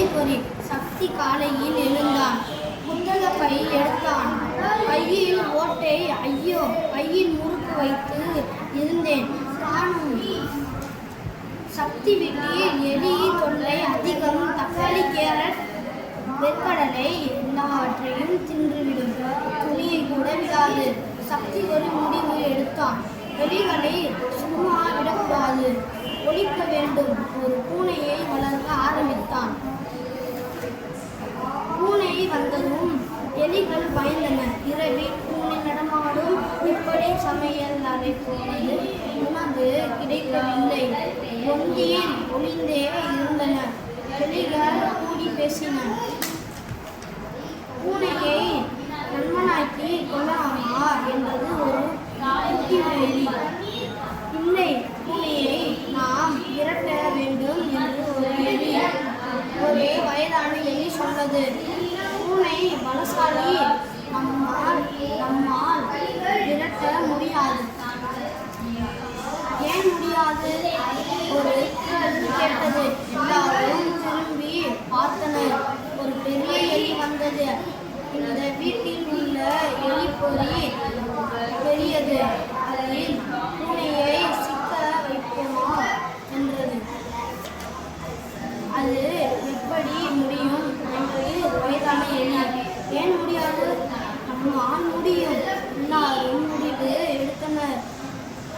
எலிப்பொறி. சக்தி காலையில் எழுந்தான். புத்தகப்பை எடுத்தான். பையில் ஓட்டை. ஐயோ, பையில் முறுக்கு வைத்து இருந்தேன், காணோம். சக்தி வீட்டில் எலி தொல்லை அதிகம். தக்காளி, கேரட், வெற்கடலை எல்லாவற்றையும் தின்றுவிடும். துணியை கூட விடாது. சக்தி ஒரு முடிவு எடுத்தான். எலிகளை சும்மா விடக்கூடாது, ஒழிக்க வேண்டும். ஒரு பூனையை வளர்க்க ஆரம்பித்தான். பூனை வந்ததும் எலிகள் பயந்தன. இரவில் பூனை நடமாடும். இப்படி சமையல் அறை போனது. உணவு கிடைக்கவில்லை. பொந்தியில் ஒளிந்தே இருந்தன. எலிகள் கூடி பேசின. பூனையை நண்பனாக்கி கொள்ளலாமா என்றது ஒரு குட்டி எலி. இல்லை, பூனையை நாம் விரட்ட வேண்டும் என்று ஒரு வயதான எலி சொன்னது. பூனை பலசாலி, நம்மால் விரட்ட முடியாது. ஏன் முடியாது? ஒரு குரல் கேட்டது. எல்லாரும் திரும்பி பார்த்தனர். ஒரு பெரிய எலி வந்தது. இந்த வீட்டில் உள்ள எலிப்பொறி பெரியது. அதில் பூனையை சிக்க வைப்போமா என்றது. அது எப்படி முடியும் என்று வயதான எலி. ஏன் முடியாது? நம்மால் முடியும். எல்லாரும் முடிவு எடுத்தனர்.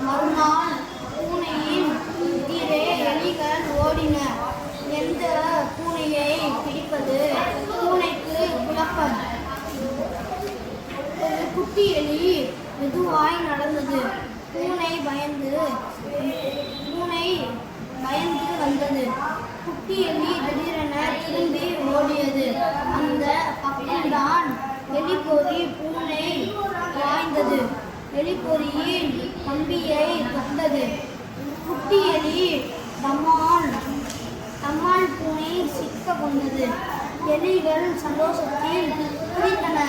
மறுநாள் பூனையின் எதிரே எலிகள் ஓடின. எந்த பூனையை பிடிப்பது? பூனைக்கு குழப்பம். ஒரு குட்டி எலி மெதுவாய் நடந்தது. பூனை பயந்து வந்தது. குட்டி எலி திடீரென திரும்பி ஓடியது. அந்த பக்கம்தான் எலிப்பொறி. பூனை பாய்ந்தது. எலிப்பொறியின் கம்பியை தொட்டது. குட்டி எலி தம்மால் பூனை சிக்க கொண்டது. எலிகள் சந்தோஷத்தில் குதித்தன.